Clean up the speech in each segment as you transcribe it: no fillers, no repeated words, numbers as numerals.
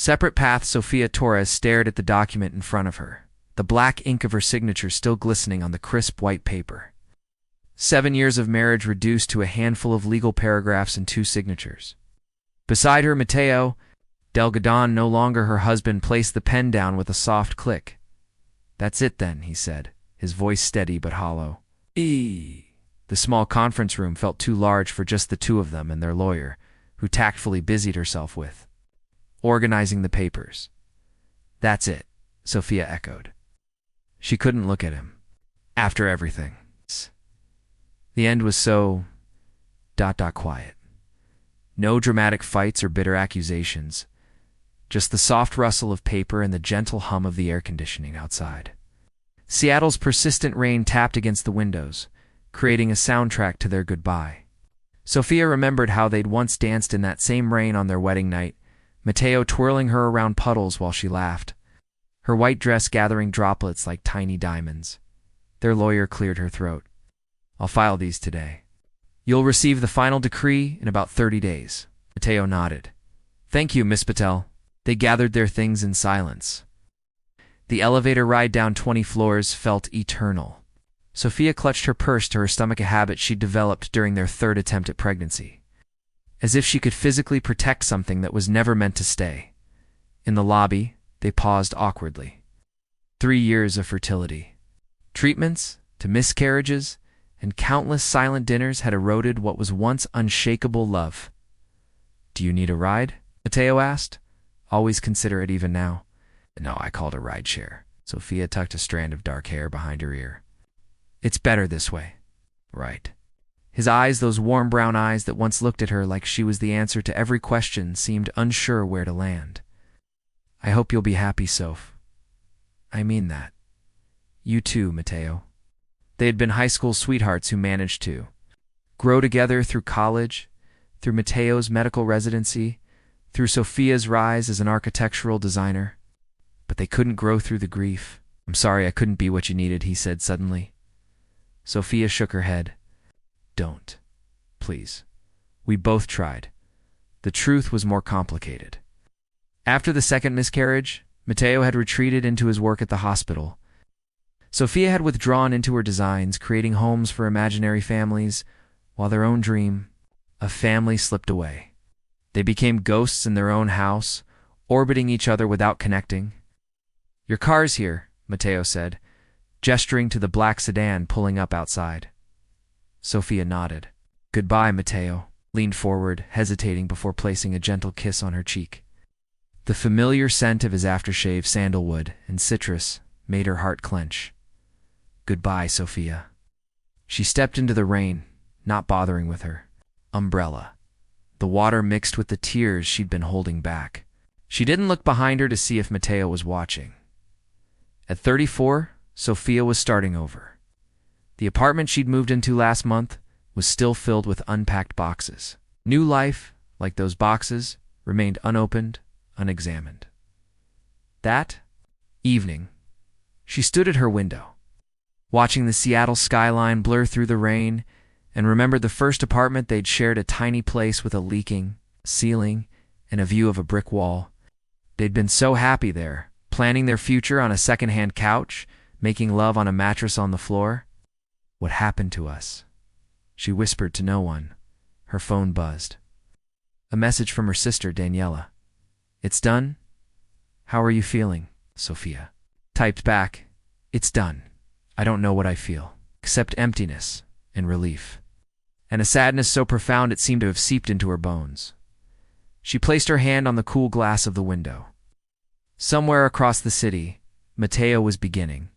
Separate paths. Sofia Torres stared at the document in front of her, the black ink of her signature still glistening on the crisp white paper. 7 years of marriage reduced to a handful of legal paragraphs and 2 signatures. Beside her, Mateo Delgadon, no longer her husband, placed the pen down with a soft click. "That's it then," he said, his voice steady but hollow. The small conference room felt too large for just the two of them and their lawyer, who tactfully busied herself with organizing the papers. "That's it," Sofia echoed. She couldn't look at him. After everything. The end was so... quiet. No dramatic fights or bitter accusations. Just the soft rustle of paper and the gentle hum of the air conditioning outside. Seattle's persistent rain tapped against the windows, creating a soundtrack to their goodbye. Sofia remembered how they'd once danced in that same rain on their wedding night, Mateo twirling her around puddles while she laughed, her white dress gathering droplets like tiny diamonds. Their lawyer cleared her throat. "I'll file these today. You'll receive the final decree in about 30 days. Mateo nodded. "Thank you, Miss Patel." They gathered their things in silence. The elevator ride down 20 floors felt eternal. Sofia clutched her purse to her stomach, a habit she'd developed during their 3rd attempt at pregnancy. As if she could physically protect something that was never meant to stay. In the lobby, they paused awkwardly. 3 years of fertility. Treatments to miscarriages and countless silent dinners had eroded what was once unshakable love. "Do you need a ride?" Mateo asked. Always considerate even now. "No, I called a rideshare." Sofia tucked a strand of dark hair behind her ear. "It's better this way." "Right." His eyes, those warm brown eyes that once looked at her like she was the answer to every question, seemed unsure where to land. "I hope you'll be happy, Soph." "I mean that." "You too, Mateo." They had been high school sweethearts who managed to grow together through college, through Mateo's medical residency, through Sofia's rise as an architectural designer. But they couldn't grow through the grief. "I'm sorry I couldn't be what you needed," he said suddenly. Sofia shook her head. "Don't. Please. We both tried. The truth was more complicated." After the 2nd miscarriage, Mateo had retreated into his work at the hospital. Sofia had withdrawn into her designs, creating homes for imaginary families, while their own dream, a family, slipped away. They became ghosts in their own house, orbiting each other without connecting. "Your car's here," Mateo said, gesturing to the black sedan pulling up outside. Sofia nodded. "Goodbye, Mateo," leaned forward, hesitating before placing a gentle kiss on her cheek. The familiar scent of his aftershave, sandalwood and citrus, made her heart clench. "Goodbye, Sofia." She stepped into the rain, not bothering with her umbrella. The water mixed with the tears she'd been holding back. She didn't look behind her to see if Mateo was watching. At 34, Sofia was starting over. The apartment she'd moved into last month was still filled with unpacked boxes. New life, like those boxes, remained unopened, unexamined. That evening, she stood at her window, watching the Seattle skyline blur through the rain, and remembered the first apartment they'd shared, a tiny place with a leaking ceiling and a view of a brick wall. They'd been so happy there, planning their future on a second-hand couch, making love on a mattress on the floor. "What happened to us?" She whispered to no one. Her phone buzzed. A message from her sister, Daniela. "It's done? How are you feeling?" Sofia typed back, "It's done. I don't know what I feel, except emptiness and relief, and a sadness so profound it seemed to have seeped into her bones." She placed her hand on the cool glass of the window. Somewhere across the city, Mateo was beginning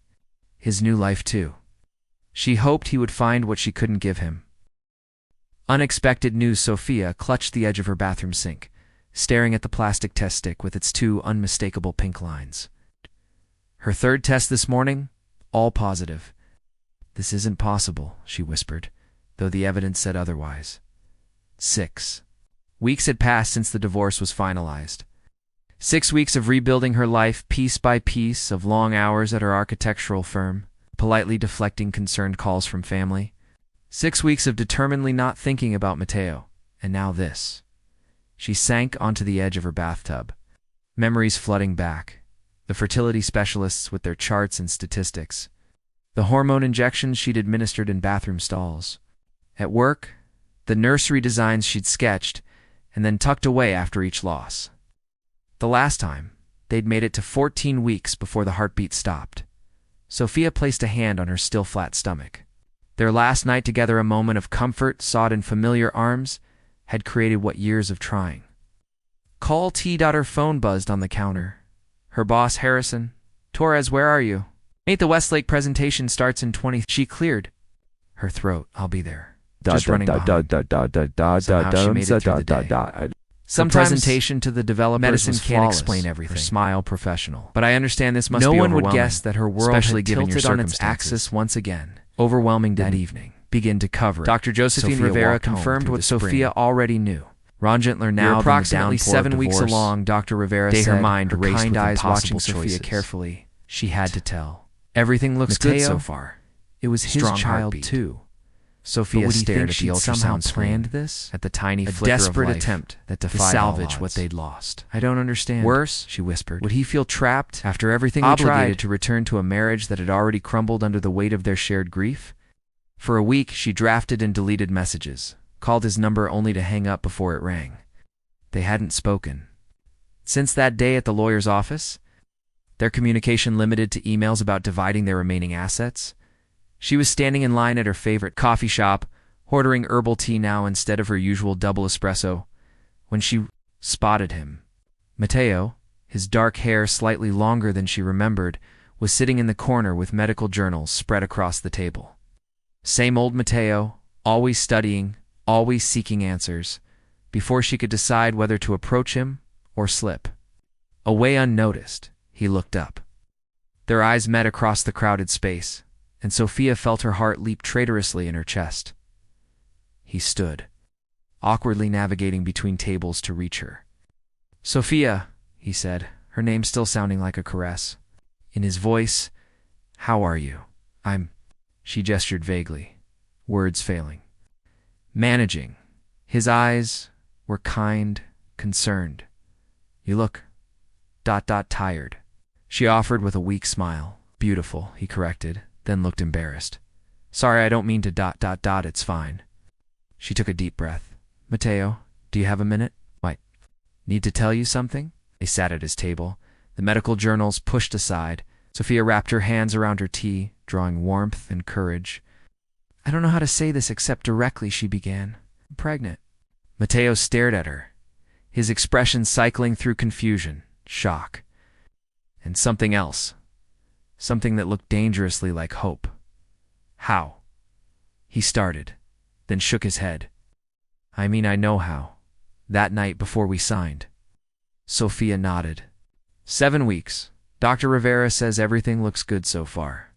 his new life too. She hoped he would find what she couldn't give him. Unexpected news. Sofia clutched the edge of her bathroom sink, staring at the plastic test stick with its 2 unmistakable pink lines. Her 3rd test this morning, all positive. "This isn't possible," she whispered, though the evidence said otherwise. 6 weeks had passed since the divorce was finalized. 6 weeks of rebuilding her life piece by piece, of long hours at her architectural firm, politely deflecting concerned calls from family. 6 weeks of determinedly not thinking about Mateo, and now this. She sank onto the edge of her bathtub, Memories flooding back. The fertility specialists with their charts and statistics. The hormone injections she'd administered in bathroom stalls. At work, the nursery designs she'd sketched and then tucked away after each loss. The last time, they'd made it to 14 weeks before the heartbeat stopped. Sophia placed a hand on her still flat stomach. Their last night together, a moment of comfort sought in familiar arms, had created what years of trying. Call T. Her phone buzzed on the counter. Her boss, Harrison. Torres, where are you? Mate, the Westlake presentation starts in 20. She cleared her throat. I'll be there. Just running behind. Somehow she made it through the day. Sometimes presentation to the developers medicine can't explain everything. Her smile professional. But I understand this must be overwhelming. No one would guess that her world especially had tilted on its axis once again. Overwhelming that evening. Begin to cover it. Dr. Josephine Rivera confirmed what Sophia already knew. Ron gentler now approximately 7 weeks along, Dr. Rivera said, her mind her kind eyes watching Sophia carefully. She had to tell. Everything looks good so far. It was his child too. Sophia stared at the ultrasound planned this at the tiny flicker desperate of life attempt that defied to salvage what they'd lost. I don't understand. Worse, she whispered. Would he feel trapped after everything obligated to return to a marriage that had already crumbled under the weight of their shared grief? For a week, she drafted and deleted messages, called his number only to hang up before it rang. They hadn't spoken. Since that day at the lawyer's office, their communication limited to emails about dividing their remaining assets. She was standing in line at her favorite coffee shop, ordering herbal tea now instead of her usual double espresso, when she spotted him. Matteo, his dark hair slightly longer than she remembered, was sitting in the corner with medical journals spread across the table. Same old Matteo, always studying, always seeking answers, before she could decide whether to approach him or slip. Away unnoticed, he looked up. Their eyes met across the crowded space, and Sophia felt her heart leap traitorously in her chest. He stood, awkwardly navigating between tables to reach her. Sophia, he said, her name still sounding like a caress. In his voice, how are you? She gestured vaguely, words failing. Managing. His eyes were kind, concerned. You look... tired. She offered with a weak smile. Beautiful, he corrected, then looked embarrassed. Sorry, I don't mean to ... it's fine. She took a deep breath. Matteo, do you have a minute? What? Need to tell you something? They sat at his table, the medical journals pushed aside. Sophia wrapped her hands around her tea, drawing warmth and courage. I don't know how to say this except directly, she began. I'm pregnant. Matteo stared at her, his expression cycling through confusion, shock, and something else. Something that looked dangerously like hope. How? He started, then shook his head. I mean, I know how. That night before we signed. Sophia nodded. 7 weeks. Dr. Rivera says everything looks good so far.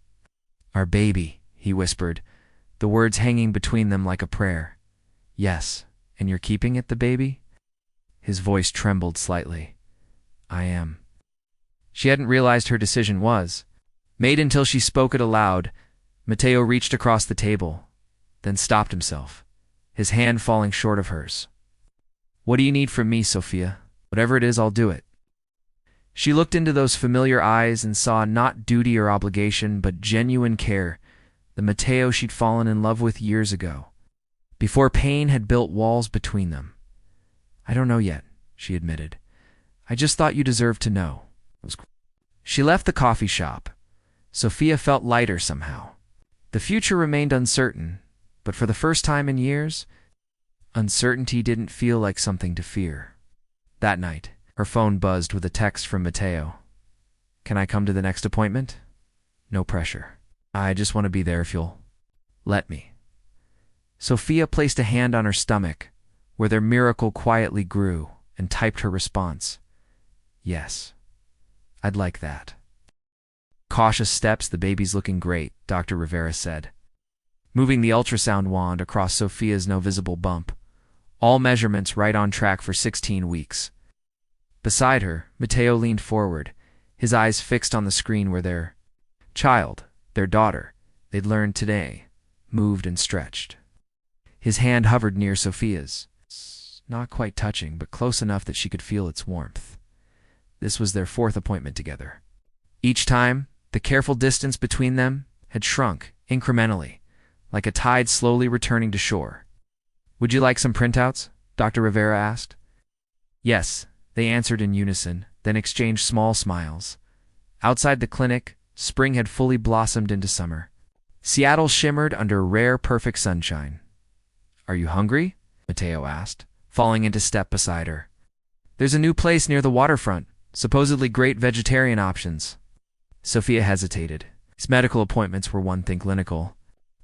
Our baby, he whispered, the words hanging between them like a prayer. Yes, and you're keeping it, the baby? His voice trembled slightly. I am. She hadn't realized her decision was made until she spoke it aloud. Matteo reached across the table, then stopped himself, his hand falling short of hers. What do you need from me, Sophia? Whatever it is, I'll do it. She looked into those familiar eyes and saw not duty or obligation, but genuine care, the Matteo she'd fallen in love with years ago, before pain had built walls between them. I don't know yet, she admitted. I just thought you deserved to know. She left the coffee shop. Sophia felt lighter somehow. The future remained uncertain, but for the first time in years, uncertainty didn't feel like something to fear. That night, her phone buzzed with a text from Matteo. Can I come to the next appointment? No pressure. I just want to be there if you'll let me. Sophia placed a hand on her stomach, where their miracle quietly grew, and typed her response. Yes, I'd like that. Cautious steps, the baby's looking great, Dr. Rivera said, moving the ultrasound wand across Sophia's no visible bump. All measurements right on track for 16 weeks. Beside her, Matteo leaned forward, his eyes fixed on the screen where their child, their daughter, they'd learned today, moved and stretched. His hand hovered near Sophia's, not quite touching, but close enough that she could feel its warmth. This was their fourth appointment together. Each time, the careful distance between them had shrunk incrementally, like a tide slowly returning to shore. "Would you like some printouts?" Dr. Rivera asked. "Yes," they answered in unison, then exchanged small smiles. Outside the clinic, spring had fully blossomed into summer. Seattle shimmered under rare, perfect sunshine. "Are you hungry?" Mateo asked, falling into step beside her. "There's a new place near the waterfront, supposedly great vegetarian options." Sophia hesitated. His medical appointments were one thing clinical,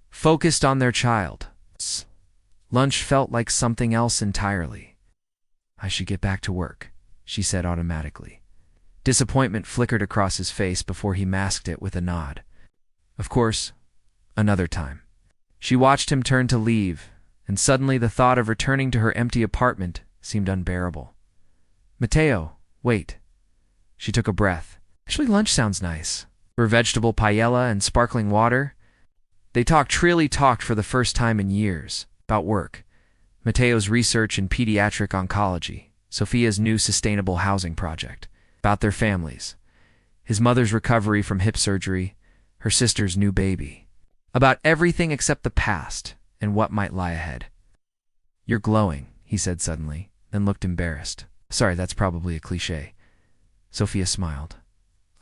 focused on their child. Lunch felt like something else entirely. "I should get back to work," she said automatically. Disappointment flickered across his face before he masked it with a nod. "Of course, another time." She watched him turn to leave, and suddenly the thought of returning to her empty apartment seemed unbearable. "Mateo, wait." She took a breath. "Actually, lunch sounds nice. For vegetable paella and sparkling water." They really talked for the first time in years, about work, Mateo's research in pediatric oncology, Sophia's new sustainable housing project, about their families, his mother's recovery from hip surgery, her sister's new baby, about everything except the past and what might lie ahead. "You're glowing," he said suddenly, then looked embarrassed. "Sorry, that's probably a cliché." Sophia smiled.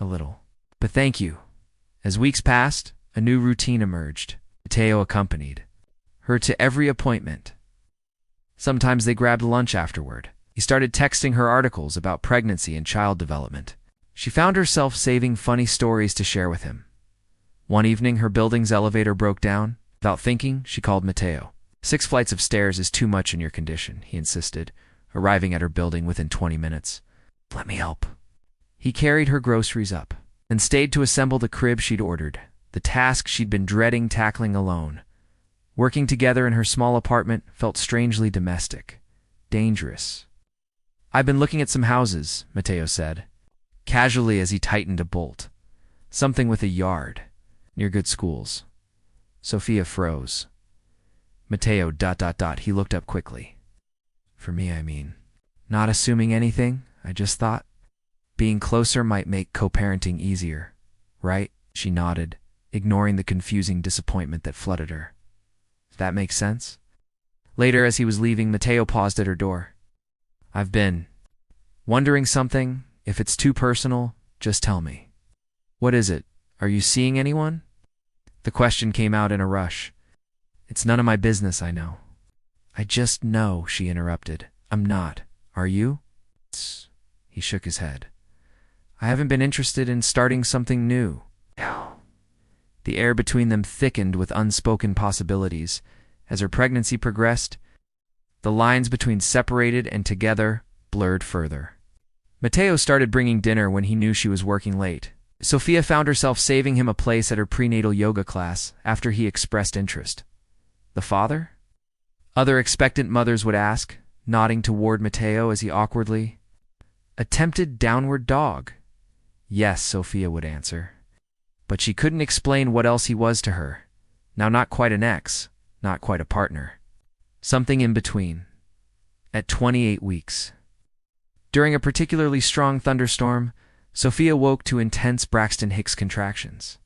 "A little. But thank you." As weeks passed, a new routine emerged. Mateo accompanied her to every appointment. Sometimes they grabbed lunch afterward. He started texting her articles about pregnancy and child development. She found herself saving funny stories to share with him. One evening, her building's elevator broke down. Without thinking, she called Mateo. 6 flights of stairs is too much in your condition," he insisted, arriving at her building within 20 minutes. "Let me help." He carried her groceries up and stayed to assemble the crib she'd ordered, the task she'd been dreading tackling alone. Working together in her small apartment felt strangely domestic, dangerous. "I've been looking at some houses," Mateo said, casually as he tightened a bolt. "Something with a yard, near good schools." Sophia froze. Mateo ... He looked up quickly. "For me, I mean. Not assuming anything, I just thought. Being closer might make co-parenting easier, right?" She nodded, ignoring the confusing disappointment that flooded her. "If that makes sense?" Later, as he was leaving, Mateo paused at her door. "I've been wondering something. If it's too personal, just tell me." "What is it? Are you seeing anyone?" The question came out in a rush. "It's none of my business, I know." "I just know," she interrupted. "I'm not. Are you?" He shook his head. "I haven't been interested in starting something new." No. The air between them thickened with unspoken possibilities. As her pregnancy progressed, the lines between separated and together blurred further. Mateo started bringing dinner when he knew she was working late. Sophia found herself saving him a place at her prenatal yoga class after he expressed interest. "The father?" other expectant mothers would ask, nodding toward Mateo as he awkwardly. "A tempted downward dog." "Yes," Sophia would answer. But she couldn't explain what else he was to her. Now not quite an ex, not quite a partner. Something in between. At 28 weeks. During a particularly strong thunderstorm, Sophia woke to intense Braxton Hicks contractions.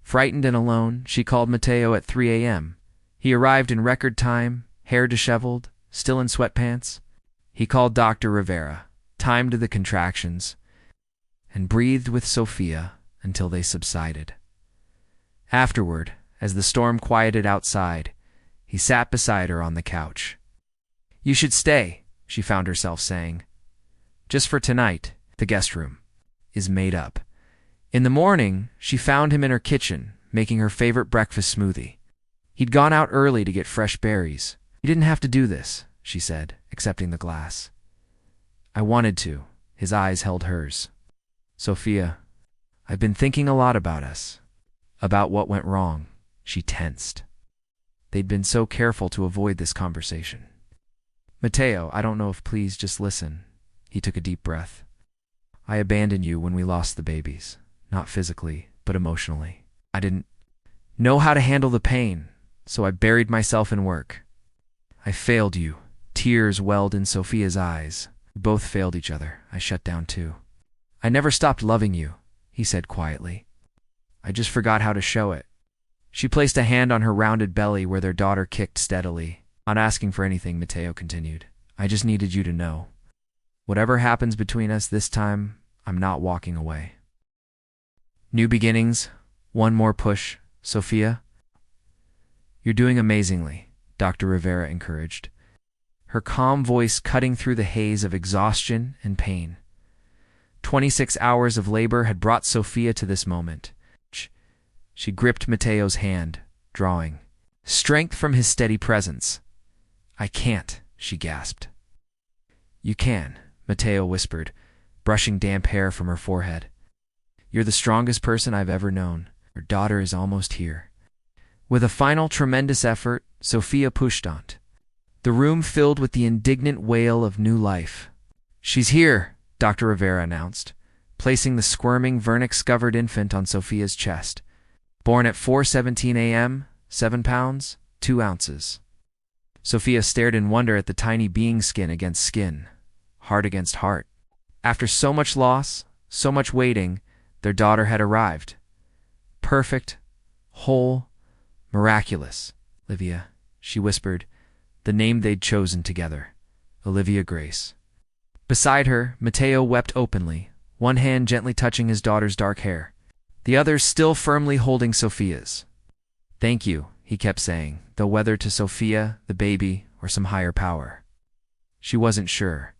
Frightened and alone, she called Mateo at 3 a.m. He arrived in record time, hair disheveled, still in sweatpants. He called Dr. Rivera, timed the contractions, and breathed with Sophia until they subsided. Afterward, as the storm quieted outside, he sat beside her on the couch. "You should stay," she found herself saying. "Just for tonight, the guest room is made up." In the morning, she found him in her kitchen, making her favorite breakfast smoothie. He'd gone out early to get fresh berries. "You didn't have to do this," she said, accepting the glass. "I wanted to." His eyes held hers. "Sophia, I've been thinking a lot about us. About what went wrong." She tensed. They'd been so careful to avoid this conversation. "Mateo, I don't know if please just listen." He took a deep breath. "I abandoned you when we lost the babies. Not physically, but emotionally. I didn't know how to handle the pain, so I buried myself in work. I failed you." Tears welled in Sophia's eyes. We both failed each other. I shut down too. I never stopped loving you, he said quietly. I just forgot how to show it. She placed a hand on her rounded belly where their daughter kicked steadily. Not asking for anything, Mateo continued. I just needed you to know. Whatever happens between us this time, I'm not walking away. New beginnings. One more push, Sophia. You're doing amazingly, Dr. Rivera encouraged, her calm voice cutting through the haze of exhaustion and pain. 26 hours of labor had brought Sophia to this moment. She gripped Mateo's hand, drawing strength from his steady presence. I can't, she gasped. You can, Mateo whispered, brushing damp hair from her forehead. You're the strongest person I've ever known. Your daughter is almost here. With a final tremendous effort, Sophia pushed on. The room filled with the indignant wail of new life. She's here, Dr. Rivera announced, placing the squirming, vernix-covered infant on Sophia's chest. Born at 4:17 a.m., 7 pounds, 2 ounces. Sophia stared in wonder at the tiny being, skin against skin, heart against heart. After so much loss, so much waiting, their daughter had arrived. Perfect, whole, miraculous. Olivia, she whispered, the name they'd chosen together. Olivia Grace. Beside her, Mateo wept openly, one hand gently touching his daughter's dark hair, the other still firmly holding Sophia's. Thank you, he kept saying, though whether to Sophia, the baby, or some higher power. She wasn't sure.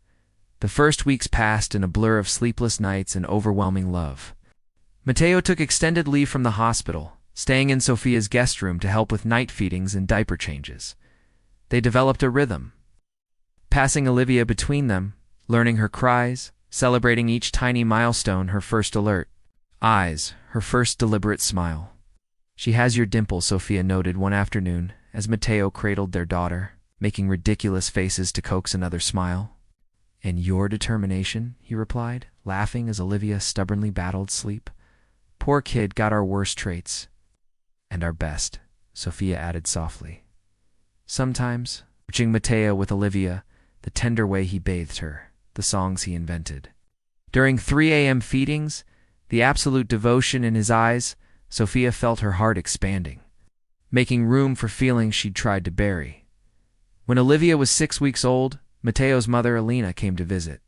The first weeks passed in a blur of sleepless nights and overwhelming love. Mateo took extended leave from the hospital, staying in Sophia's guest room to help with night feedings and diaper changes. They developed a rhythm, passing Olivia between them, learning her cries, celebrating each tiny milestone, her first alert eyes, her first deliberate smile. She has your dimple, Sophia noted one afternoon as Mateo cradled their daughter, making ridiculous faces to coax another smile. And your determination, he replied, laughing as Olivia stubbornly battled sleep. Poor kid got our worst traits. And our best, Sophia added softly. Sometimes, watching Mateo with Olivia, the tender way he bathed her, the songs he invented. During 3 a.m. feedings, the absolute devotion in his eyes, Sophia felt her heart expanding, making room for feelings she'd tried to bury. When Olivia was 6 weeks old, Mateo's mother, Alina, came to visit.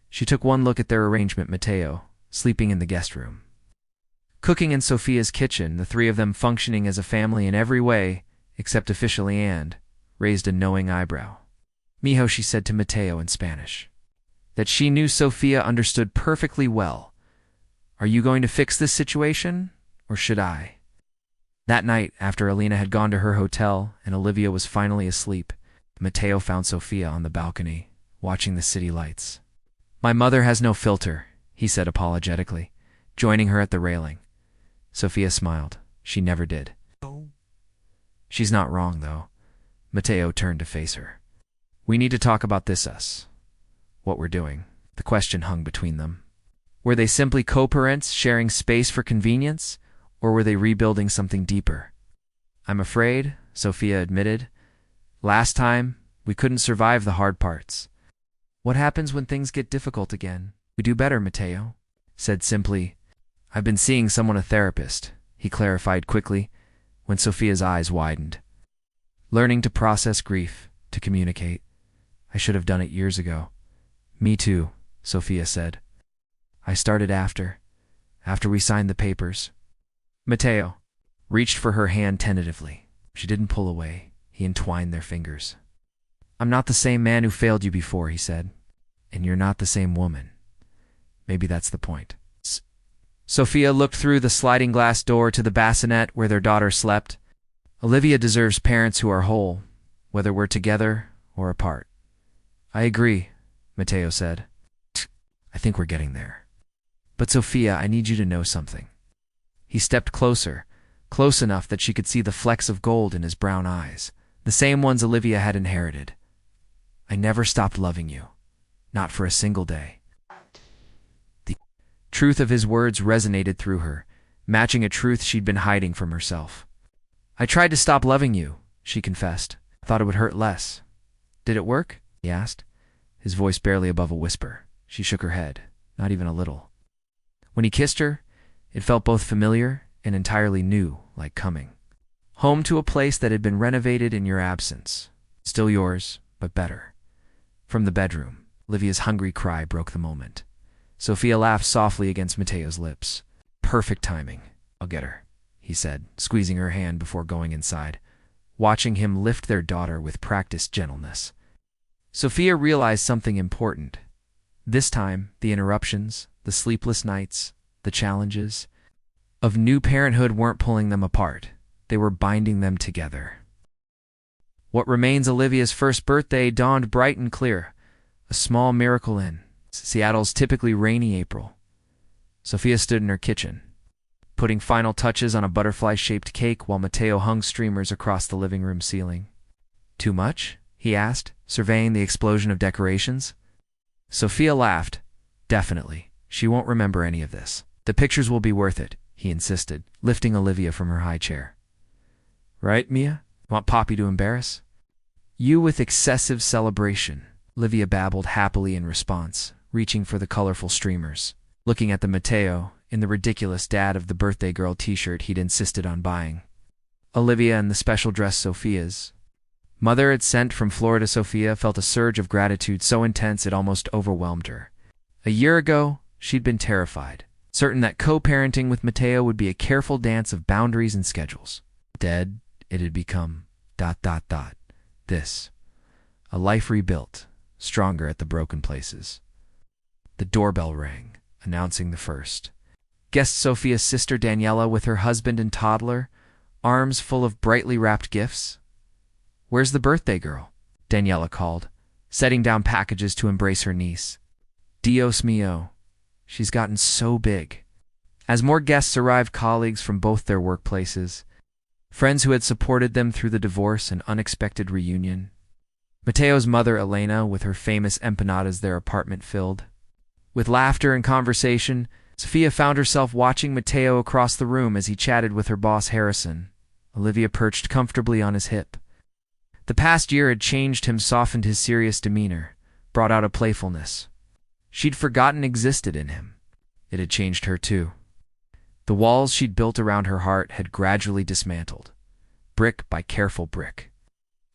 She took one look at their arrangement, Mateo, sleeping in the guest room, cooking in Sophia's kitchen, the three of them functioning as a family in every way, except officially, and raised a knowing eyebrow. Mijo, she said to Mateo in Spanish, that she knew Sophia understood perfectly well. Are you going to fix this situation, or should I? That night, after Alina had gone to her hotel and Olivia was finally asleep, Mateo found Sophia on the balcony, watching the city lights. My mother has no filter, he said apologetically, joining her at the railing. Sophia smiled. She never did. She's not wrong, though. Mateo turned to face her. We need to talk about this, what we're doing. The question hung between them. Were they simply co-parents sharing space for convenience, or were they rebuilding something deeper? I'm afraid, Sophia admitted, last time, we couldn't survive the hard parts. What happens when things get difficult again? We do better, Mateo said simply. I've been seeing someone, a therapist, he clarified quickly, when Sophia's eyes widened. Learning to process grief, to communicate. I should have done it years ago. Me too, Sophia said. I started after we signed the papers. Mateo reached for her hand tentatively. She didn't pull away. He entwined their fingers. I'm not the same man who failed you before, he said. And you're not the same woman. Maybe that's the point. Sophia looked through the sliding glass door to the bassinet where their daughter slept. Olivia deserves parents who are whole, whether we're together or apart. I agree, Mateo said. I think we're getting there. But Sophia, I need you to know something. He stepped closer, close enough that she could see the flecks of gold in his brown eyes, the same ones Olivia had inherited. I never stopped loving you. Not for a single day. The truth of his words resonated through her, matching a truth she'd been hiding from herself. I tried to stop loving you, she confessed. I thought it would hurt less. Did it work? He asked, his voice barely above a whisper. She shook her head. Not even a little. When he kissed her, it felt both familiar and entirely new, like coming home to a place that had been renovated in your absence. Still yours, but better. From the bedroom, Olivia's hungry cry broke the moment. Sophia laughed softly against Mateo's lips. Perfect timing. I'll get her, he said, squeezing her hand before going inside, watching him lift their daughter with practiced gentleness. Sophia realized something important. This time, the interruptions, the sleepless nights, the challenges of new parenthood weren't pulling them apart. They were binding them together. What remains Olivia's first birthday dawned bright and clear. A small miracle in Seattle's typically rainy April. Sophia stood in her kitchen, putting final touches on a butterfly-shaped cake while Mateo hung streamers across the living room ceiling. Too much? He asked, surveying the explosion of decorations. Sophia laughed. Definitely. She won't remember any of this. The pictures will be worth it, he insisted, lifting Olivia from her high chair. Right, Mia? Want Poppy to embarrass? You with excessive celebration, Olivia babbled happily in response, reaching for the colorful streamers, looking at the Mateo in the ridiculous dad of the birthday girl t-shirt he'd insisted on buying. Olivia and the special dress Sophia's mother had sent from Florida. Sophia felt a surge of gratitude so intense it almost overwhelmed her. A year ago, she'd been terrified, certain that co-parenting with Mateo would be a careful dance of boundaries and schedules. Dead, it had become ... This. A life rebuilt, stronger at the broken places. The doorbell rang, announcing the first guest, Sophia's sister Daniela with her husband and toddler, arms full of brightly wrapped gifts. Where's the birthday girl? Daniela called, setting down packages to embrace her niece. Dios mío. She's gotten so big. As more guests arrived, colleagues from both their workplaces, friends who had supported them through the divorce and unexpected reunion. Mateo's mother, Elena, with her famous empanadas, their apartment filled. With laughter and conversation, Sophia found herself watching Mateo across the room as he chatted with her boss, Harrison. Olivia perched comfortably on his hip. The past year had changed him, softened his serious demeanor, brought out a playfulness she'd forgotten existed in him. It had changed her, too. The walls she'd built around her heart had gradually dismantled, brick by careful brick.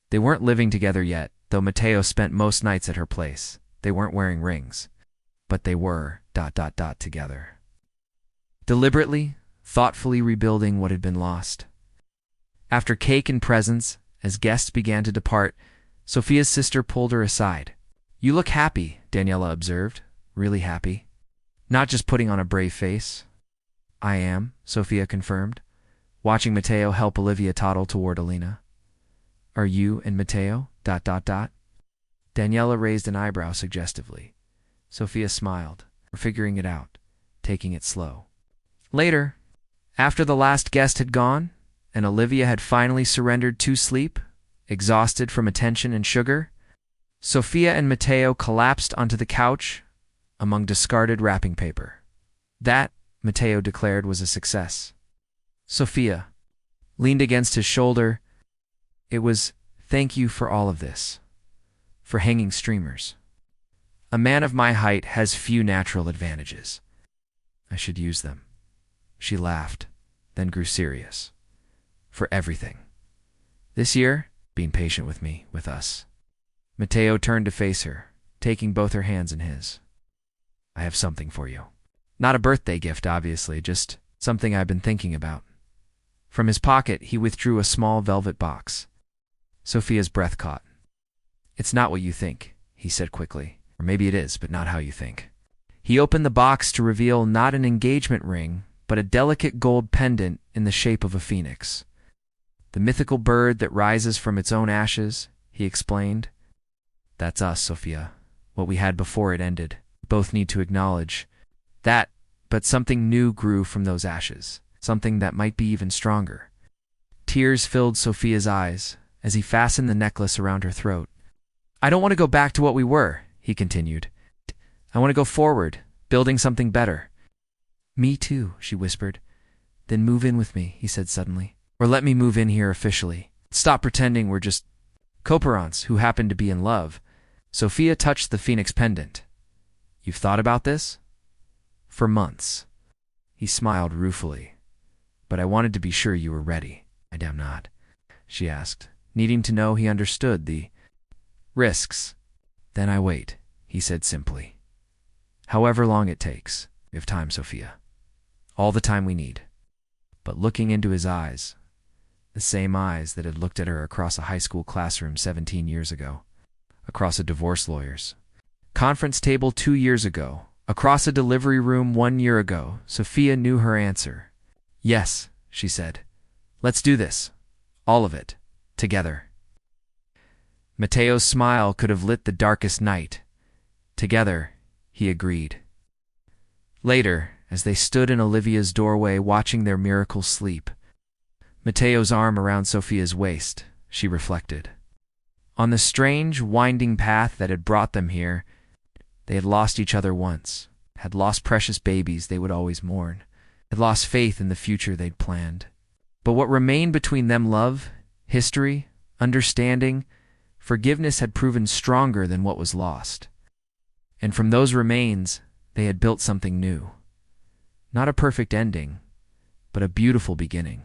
They weren't living together yet, though Mateo spent most nights at her place. They weren't wearing rings, but they were ... together. Deliberately, thoughtfully rebuilding what had been lost. After cake and presents, as guests began to depart, Sophia's sister pulled her aside. You look happy, Daniela observed. Really happy. Not just putting on a brave face. I am, Sophia confirmed, watching Mateo help Olivia toddle toward Elena. Are you and Mateo ... Daniela raised an eyebrow suggestively. Sophia smiled. We're figuring it out, taking it slow. Later, after the last guest had gone, and Olivia had finally surrendered to sleep, exhausted from attention and sugar, Sophia and Mateo collapsed onto the couch among discarded wrapping paper. That, Mateo declared, was a success. Sophia leaned against his shoulder. It was, thank you for all of this. For hanging streamers. A man of my height has few natural advantages. I should use them. She laughed, then grew serious. For everything. This year, being patient with me, with us. Mateo turned to face her, taking both her hands in his. I have something for you. Not a birthday gift, obviously, just something I've been thinking about. From his pocket, he withdrew a small velvet box. Sophia's breath caught. It's not what you think, he said quickly. Or maybe it is, but not how you think. He opened the box to reveal not an engagement ring, but a delicate gold pendant in the shape of a phoenix. The mythical bird that rises from its own ashes, he explained. That's us, Sophia. What we had before it ended. Both need to acknowledge that, but something new grew from those ashes. Something that might be even stronger. Tears filled Sophia's eyes as he fastened the necklace around her throat. I don't want to go back to what we were, he continued. I want to go forward, building something better. Me too, she whispered. Then move in with me, he said suddenly. Or let me move in here officially. Stop pretending we're just co-parents who happen to be in love. Sophia touched the phoenix pendant. You've thought about this? For months. He smiled ruefully. But I wanted to be sure you were ready. I am not, she asked, needing to know he understood the risks. Then I wait, he said simply. However long it takes. We have time, Sophia. All the time we need. But looking into his eyes, the same eyes that had looked at her across a high school classroom 17 years ago, across a divorce lawyer's conference table 2 years ago, across a delivery room 1 year ago, Sophia knew her answer. Yes, she said. Let's do this. All of it. Together. Mateo's smile could have lit the darkest night. Together, he agreed. Later, as they stood in Olivia's doorway watching their miracle sleep, Mateo's arm around Sophia's waist, she reflected. On the strange, winding path that had brought them here, they had lost each other once, had lost precious babies they would always mourn, had lost faith in the future they'd planned. But what remained between them, love, history, understanding, forgiveness, had proven stronger than what was lost. And from those remains, they had built something new. Not a perfect ending, but a beautiful beginning.